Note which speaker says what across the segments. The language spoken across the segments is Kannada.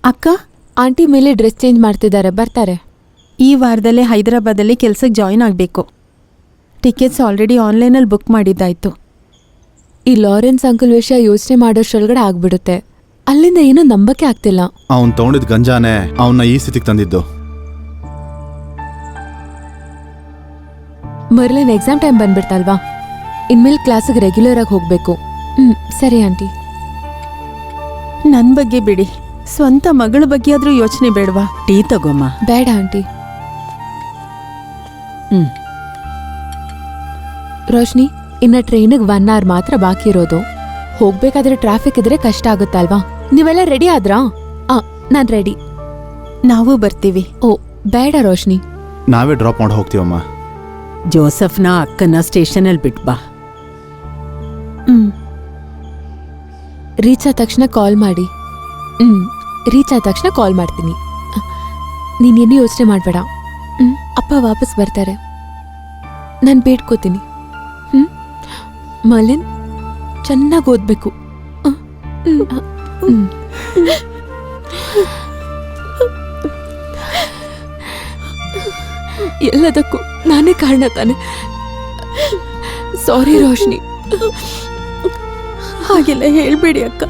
Speaker 1: ಅಕ್ಕ,
Speaker 2: ಆಂಟಿ ಮೇಲೆ ಡ್ರೆಸ್ ಚೇಂಜ್ ಮಾಡ್ತಿದ್ದಾರೆ, ಬರ್ತಾರೆ.
Speaker 1: ಈ ವಾರದಲ್ಲೇ ಹೈದರಾಬಾದಲ್ಲಿ ಕೆಲ್ಸಕ್ಕೆ ಜಾಯಿನ್ ಆಗಬೇಕು. ಟಿಕೆಟ್ಸ್ ಆಲ್ರೆಡಿ ಆನ್ಲೈನಲ್ಲಿ ಬುಕ್ ಮಾಡಿದ್ದಾಯ್ತು.
Speaker 2: ಈ ಲಾರೆನ್ಸ್ ಅಂಕಲ್ ವಿಷಯ ಯೋಚನೆ ಮಾಡೋಷ್ಟ್ರೊಳಗಡೆ ಆಗ್ಬಿಡುತ್ತೆ. ಅಲ್ಲಿಂದ ಏನೂ ನಂಬಕ್ಕೆ ಆಗ್ತಿಲ್ಲ.
Speaker 3: ಅವನ್ ತಗೊಂಡಿದ್ ಗಂಜಾನೆ ಅವನ್ನ ಈ ಸ್ಥಿತಿಗೆ ತಂದಿದ್ದು.
Speaker 2: ಮರ್ಲಿನ್ ಎಕ್ಸಾಮ್ ಟೈಮ್ ಬಂದ್ಬಿಡ್ತಲ್ವಾ, ಇನ್ಮೇಲೆ ಕ್ಲಾಸಿಗೆ ರೆಗ್ಯುಲರ್ ಆಗಿ ಹೋಗ್ಬೇಕು. ಸರಿ ಆಂಟಿ.
Speaker 1: ನನ್ನ ಬಗ್ಗೆ ಬಿಡಿ, ಸ್ವಂತ ಮಗಳ ಬಗ್ಗೆ ಆದ್ರೂ ಯೋಚನೆ ಬೇಡವಾ? ಟೀ ತಗೋಮ್ಮ.
Speaker 2: ಬೇಡ ಆಂಟಿ. ರೋಶ್ನಿ, ಇನ್ನ ಟ್ರೈನಿಗೆ 1 hour ಮಾತ್ರ ಬಾಕಿ ಇರೋದು. ಹೋಗ್ಬೇಕಾದ್ರೆ ಟ್ರಾಫಿಕ್ ಇದ್ರೆ ಕಷ್ಟ ಆಗುತ್ತಲ್ವಾ? ನೀವೆಲ್ಲ ರೆಡಿ ಆದ್ರಾ? ನಾನ್ ರೆಡಿ.
Speaker 1: ನಾವು ಬರ್ತೀವಿ.
Speaker 2: ಓ ಬೇಡ ರೋಶ್ನಿ,
Speaker 3: ನಾವೇ ಡ್ರಾಪ್ ಮಾಡಿ ಹೋಗ್ತೀವಮ್ಮ.
Speaker 4: ಜೋಸಫ್ನ ಅಕ್ಕನ ಸ್ಟೇಷನಲ್ಲಿ ಬಿಟ್ಬಾ.
Speaker 2: ರೀಚ್ ಆದ ತಕ್ಷಣ ಕಾಲ್ ಮಾಡಿ. ರೀಚ್ ಆದ ತಕ್ಷಣ ಕಾಲ್ ಮಾಡ್ತೀನಿ. ನೀನೇನು ಯೋಚನೆ ಮಾಡಬೇಡ. ಅಪ್ಪ ವಾಪಸ್ ಬರ್ತಾರೆ, ನಾನು ಬೇಡ್ಕೋತೀನಿ. ಮಲಿನ್ ಚೆನ್ನಾಗಿ ಓದ್ಬೇಕು. ಎಲ್ಲದಕ್ಕೂ ನಾನೇ ಕಾರಣ ತಾನೆ. ಸಾರಿ ರೋಶ್ನಿ.
Speaker 1: ಹಾಗೆಲ್ಲ ಹೇಳ್ಬೇಡಿ ಅಕ್ಕ.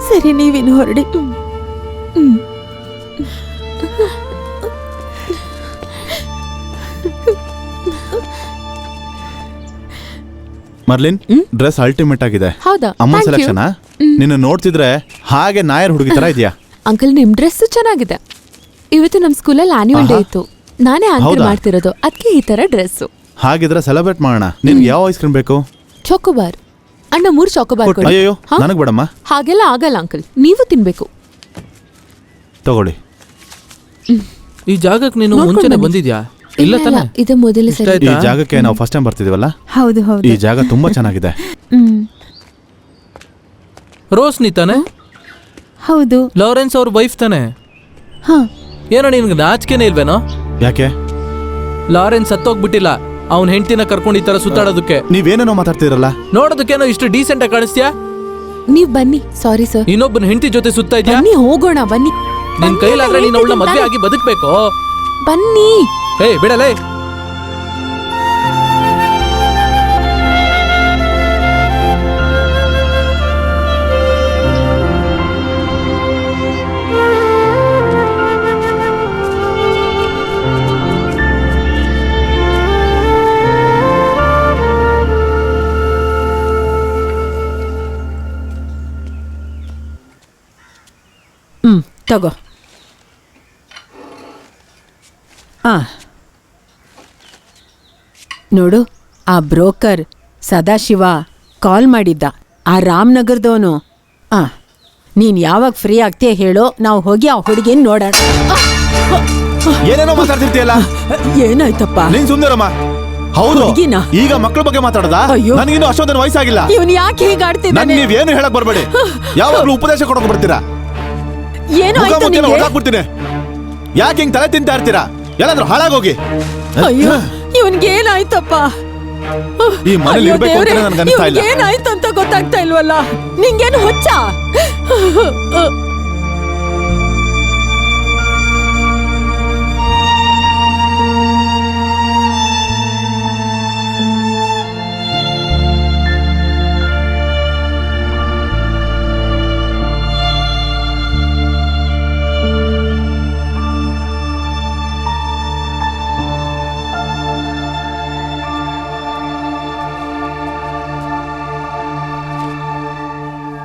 Speaker 1: ಸರಿ, ನೀವಿನ್ನು ಹೊರಡಿ.
Speaker 3: ಮರ್ಲಿನ್, ಡ್ರೆಸ್ ಅಲ್ಟಿಮೇಟ್ ಆಗಿದೆ.
Speaker 2: ಹೌದಾ?
Speaker 3: ಅಮ್ಮ
Speaker 2: Thank you.
Speaker 3: ಸೆಲೆಕ್ಷನ್. ನಿನ್ನ ನೋಡ್ತಿದ್ರೆ ಹಾಗೆ ನಾಯರ್ ಹುಡುಗಿ ತರ ಇದೆಯಾ?
Speaker 2: ಅಂಕಲ್, ನಿಮ್ ಡ್ರೆಸ್ ಚೆನ್ನಾಗಿದೆ. ಇವತ್ತು ನಮ್ ಸ್ಕೂಲಲ್ಲಿ ಆನ್ಯುವಲ್ ಡೇ ಇತ್ತು, ನಾನೇ ಆನ್ಸರ್
Speaker 3: ಹೌದಾ?
Speaker 2: ಮಾಡ್ತಿರೋದು, ಅದಕ್ಕೆ ಈ ತರ ಡ್ರೆಸ್.
Speaker 3: ಹಾಗಿದ್ರೆ ಸೆಲೆಬ್ರೇಟ್ ಮಾಡೋಣ. ನಿನ್ಗೆ ಯಾವ ಐಸ್ ಕ್ರೀಮ್ ಬೇಕು?
Speaker 2: ಚೋಕೋಬಾರ್. ಅಣ್ಣ 3 ಚೋಕೋಬಾರ್ ಕೊಡಿ.
Speaker 3: ಅಯ್ಯೋ,
Speaker 2: ಹಾ?
Speaker 3: ನನಗ್ ಬೇಡಮ್ಮ.
Speaker 2: ಹಾಗೆಲ್ಲ ಆಗಲ್ಲ ಅಂಕಲ್, ನೀವು ತಿನ್ಬೇಕು.
Speaker 3: ತಗೊಳ್ಳಿ.
Speaker 5: ಈ ಜಾಗಕ್ಕೆ ನೀನು
Speaker 2: ನೋಡ್ಕೊಂಡ್
Speaker 5: ಮುಂಚೆನೆ
Speaker 2: ಬನ್ನಿ.
Speaker 5: ಬಂದಿದ್ಯಾ? ಇಲ್ಲ
Speaker 2: ಇಲ್ಲ,
Speaker 5: ತಾನೆ?
Speaker 2: ಇದು ಮೊದಲ ಸರಿ.
Speaker 5: ಇಷ್ಟ
Speaker 3: ಈ
Speaker 5: ಆಯ್ತಾ?
Speaker 3: ಜಾಗಕ್ಕೆ ನಾವು ಫಸ್ಟ್ ಟೈಮ್ ಬರ್ತಿದೀವಲ್ಲ,
Speaker 1: ಹೌದು ಹೌದು.
Speaker 3: ಈ ಜಾಗ ತುಂಬಾ ಚೆನ್ನಾಗಿದೆ.
Speaker 5: ರೋಶ್ನಿ ತಾನೆ?
Speaker 1: ಹೌದು.
Speaker 5: ಲಾರೆನ್ಸ್ ಅವ್ರ ವೈಫ್ ತಾನೆ?
Speaker 1: ಹಾ.
Speaker 5: ಏನೋ ನಿನ್ಗೆ ನಾಚಿಕೆನೇ ಇಲ್ವೇನೋ?
Speaker 3: ಯಾಕೆ?
Speaker 5: ಲಾರೆನ್ಸ್ ಸತ್ತೋಗ್ಬಿಟ್ಟಿಲ್ಲ, ಅವ್ನ ಹೆಂಡತಿನ ಕರ್ಕೊಂಡು ಈ ತರ ಸುತ್ತಾಡೋದಕ್ಕೆ.
Speaker 3: ನೀವೇನೇನೋ ಮಾತಾಡ್ತಿರಲ್ಲ.
Speaker 5: ನೋಡೋದಕ್ಕೇನೋ ಇಷ್ಟು ಡೀಸೆಂಟ್ ಆಗಿ ಕಾಣಿಸ್ತೀಯಾ?
Speaker 2: ನೀವ್ ಬನ್ನಿ. Sorry sir.
Speaker 5: ಇನ್ನೊಬ್ಬನ ಹೆಂಡತಿ ಜೊತೆ ಸುತ್ತಾ ಇದ್ಯಾ?
Speaker 2: ಬನ್ನಿ ಹೋಗೋಣ, ಬನ್ನಿ.
Speaker 5: ನಿನ್ ಕೈಲಾದ್ರೆ ನೀನ್ ಅವಳನ್ನ ಮದ್ವೆ ಆಗಿ ಬದುಕ್ಬೇಕು.
Speaker 2: ಬನ್ನಿ.
Speaker 5: ಹೇ ಬಿಡಲೇ.
Speaker 4: ತಗೋ. ನೋಡು, ಆ ಬ್ರೋಕರ್ ಸದಾಶಿವ ಕಾಲ್ ಮಾಡಿದ್ದ, ಆ ರಾಮನಗರದವನು. ನೀನ್ ಯಾವಾಗ ಫ್ರೀ ಆಗ್ತೀಯ ಹೇಳೋ, ನಾವು ಹೋಗಿ ಆ ಹುಡುಗಿನ ನೋಡೋಣ.
Speaker 3: ಏನೇನೋ ಮಾತಾಡ್ತಿರ್ತೀಯಲ್ಲ.
Speaker 4: ಏನಾಯ್ತಪ್ಪ?
Speaker 3: ನೀನ್ ಸುಂದರಮ್ಮ. ಹೌದು,
Speaker 4: ಹುಡುಗಿನ?
Speaker 3: ಈಗ ಮಕ್ಕಳ ಬಗ್ಗೆ ಮಾತಾಡದ?
Speaker 4: ಅಯ್ಯೋ.
Speaker 3: ನನಗಿನ್ನೂ ಅಷ್ಟೊಂದರ ವಯಸ್ಸಾಗಿಲ್ಲ.
Speaker 4: ಇವನ್ ಯಾಕೆ ಹೀಗಾಡ್ತಿದ್ದಾನೆ?
Speaker 3: ನೀವೇನು ಹೇಳಕ್ ಬರ್ಬೇಡಿ. ಯಾವಾಗ್ಲೂ ಉಪದೇಶ ಕೊಡಕ್ ಬರ್ತೀರಾ?
Speaker 4: ಏನಾಯ್ತು ನಿಂಗೆ?
Speaker 3: ಓದಾಕ್ಬಿಡ್ತೀನಿ. ಯಾಕೆ ಹಿಂಗ್ ತಲೆ ತಿಂತಾ ಇರ್ತೀರಾ? ಎಲ್ಲಾದ್ರೂ ಹಾಳಾಗೋಗಿ.
Speaker 4: ಅಯ್ಯೋ, ಇವನ್ಗೇನಾಯ್ತಪ್ಪ?
Speaker 3: ಈ ಮನೇಲಿ ಇರ್ಬೇಕು ಅಂತ ನನ್ಗೆ ಅನಿಸ್ತಾ ಇಲ್ಲ.
Speaker 4: ಏನಾಯ್ತು ಅಂತ ಗೊತ್ತಾಗ್ತಾ ಇಲ್ವಲ್ಲ. ನಿಂಗೇನು ಹುಚ್ಚ?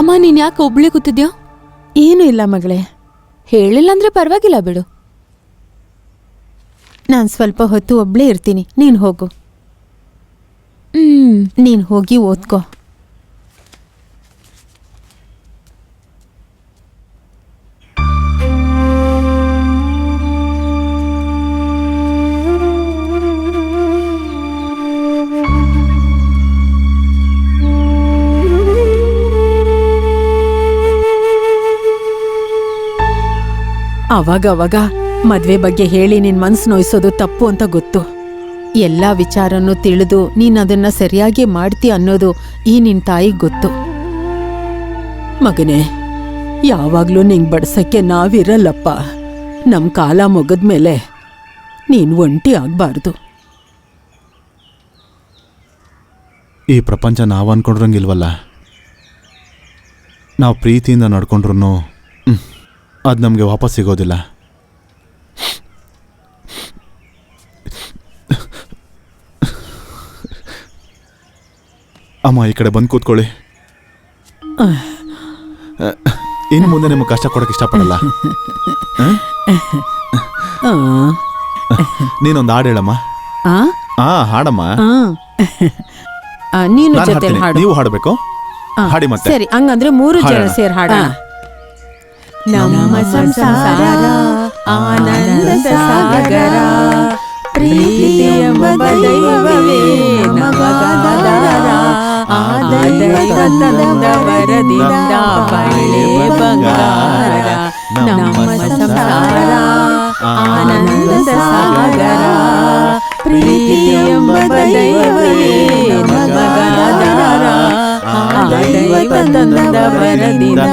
Speaker 2: ಅಮ್ಮ, ನೀನ್ ಯಾಕೆ ಒಬ್ಳೆ ಕೂತಿದ್ಯಾ?
Speaker 1: ಏನೂ ಇಲ್ಲ ಮಗಳೇ.
Speaker 2: ಹೇಳಿಲ್ಲ ಅಂದ್ರೆ ಪರವಾಗಿಲ್ಲ ಬಿಡು.
Speaker 1: ನಾನು ಸ್ವಲ್ಪ ಹೊತ್ತು ಒಬ್ಳೇ ಇರ್ತೀನಿ, ನೀನು ಹೋಗು. ನೀನು ಹೋಗಿ ಓದ್ಕೋ.
Speaker 4: ಅವಾಗ ಮದ್ವೆ ಬಗ್ಗೆ ಹೇಳಿ ನಿನ್ ಮನ್ಸು ನೋಯಿಸೋದು ತಪ್ಪು ಅಂತ ಗೊತ್ತು. ಎಲ್ಲ ವಿಚಾರನೂ ತಿಳಿದು ನೀನ್ ಅದನ್ನ ಸರಿಯಾಗಿ ಮಾಡ್ತಿ ಅನ್ನೋದು ಈ ನಿನ್ ತಾಯಿಗ್ ಗೊತ್ತು. ಮಗನೇ, ಯಾವಾಗ್ಲೂ ನಿಂಗ್ ಬಡ್ಸಕ್ಕೆ ನಾವಿರಲ್ಲಪ್ಪ. ನಮ್ ಕಾಲ ಮುಗಿದ್ಮೇಲೆ ನೀನ್ ಒಂಟಿ ಆಗ್ಬಾರ್ದು.
Speaker 3: ಈ ಪ್ರಪಂಚ ನಾವು ಅನ್ಕೊಂಡ್ರಂಗಿಲ್ವಲ್ಲ. ನಾವು ಪ್ರೀತಿಯಿಂದ ನಡ್ಕೊಂಡ್ರು ಅದು ನಮಗೆ ವಾಪಸ್ ಸಿಗೋದಿಲ್ಲ. ಅಮ್ಮ, ಈ ಕಡೆ ಬಂದು ಕೂತ್ಕೊಳ್ಳಿ. ಇನ್ನು ಮುಂದೆ ನಿಮಗೆ ಕಷ್ಟ ಕೊಡೋಕೆ ಇಷ್ಟಪಡಲ್ಲ. ನೀನೊಂದು ಹಾಡು ಹೇಳಮ್ಮ. ಹಾಡಮ್ಮ.
Speaker 4: ನೀನು
Speaker 3: ನಾನ್
Speaker 4: ಜೊತೆ
Speaker 3: ಹಾಡ್ತೀನಿ,
Speaker 4: ಹಾಡು.
Speaker 3: ನೀವು ಹಾಡಬೇಕು. ಹಾಡಿ ಮತ್ತೆ.
Speaker 4: ಸರಿ, ಹಂಗಂದ್ರೆ 3 ಜನ
Speaker 3: ಹಾಡೋಣ.
Speaker 4: ಸೇರ್ ಹಾಡೋಣ. ನಮ್ಮ ಸಂಸಾರ ಆನಂದ ಸಾಗರ, ಪ್ರೀತಿ ಎಂಬ ದೈವವೇ ನಮಗಾಧಾರ. ಆ ದೈವ ತಂದ ವರದಿಂದ ಬಾಳೆ ಬಂಗಾರ. ನಮ್ಮ ಸಂಸಾರ ಆನಂದ ಸಾಗರ, ಪ್ರೀತಿ ಎಂಬ ದೈವವೇ ನಮಗಾಧಾರ. ಆ ದೈವ ತಂದ ವರದಿಂದ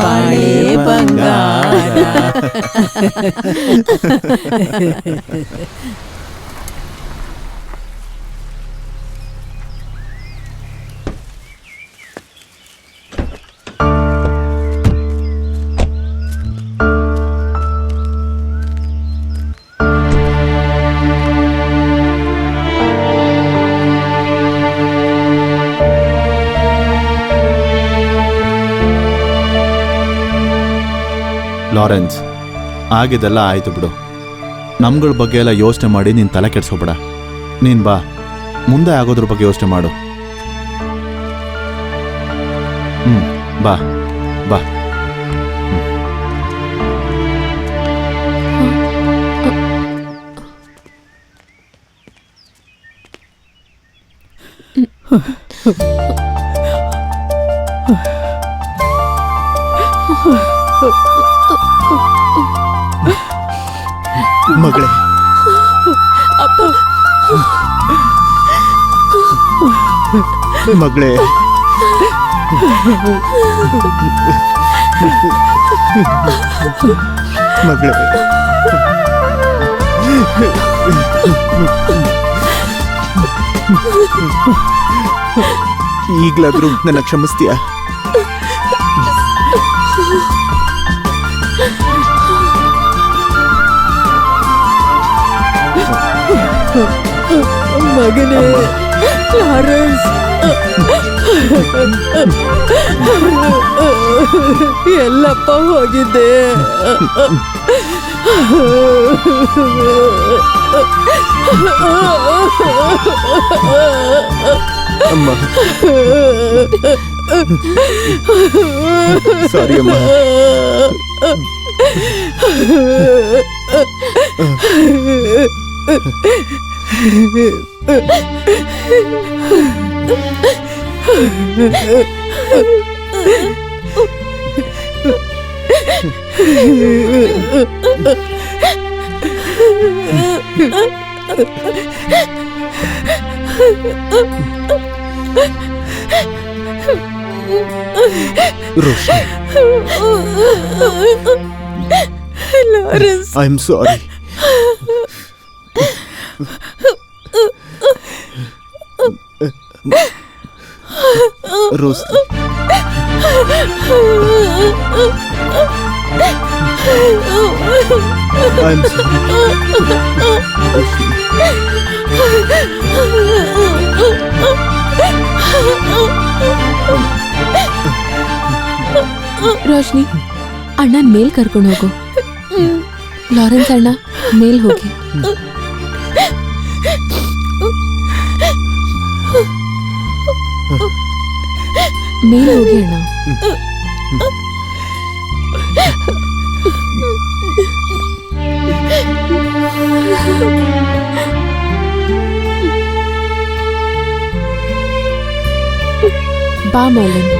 Speaker 4: ಬಾಳೆ ಬಂಗಾರ.
Speaker 3: ಲಾರೆನ್ಸ್, ಆಗಿದೆಲ್ಲ ಆಯಿತು ಬಿಡು. ನಮ್ಗಳ ಬಗ್ಗೆ ಎಲ್ಲ ಯೋಚನೆ ಮಾಡಿ ನೀನು ತಲೆ ಕೆಡ್ಸ್ಕೊಬೇಡ. ನೀನು ಬಾ, ಮುಂದೆ ಆಗೋದ್ರ ಬಗ್ಗೆ ಯೋಚನೆ ಮಾಡು. ಬಾ ಬಾ. ಮಗಳೇ, ಮಗಳೇ, ಮಗಳೇ, ಈಗಲಾದ್ರೂ ನನ್ನ ಕ್ಷಮಿಸ್ತೀಯಾ?
Speaker 4: ಮಗನೇ ಲಾರೆನ್ಸ್, ಎಲ್ಲಪ್ಪ ಹೋಗಿದ್ದೆ?
Speaker 3: ಅಮ್ಮ, ಸಾರಿ ಅಮ್ಮ. Roshni,
Speaker 4: Lawrence,
Speaker 3: I'm sorry. Roshni, I'm
Speaker 2: Roshni, ಅಣ್ಣನ ಮೇಲ್ ಕರ್ಕೊಂಡು ಹೋಗು. ಲಾರೆನ್ಸ್ ಅಣ್ಣ, ಮೇಲ್ ಹೋಗಿ. ಮೇಲ್ ಹೋಗಿ ಅಣ್ಣ. ಬಾ ಮೌಲನ್.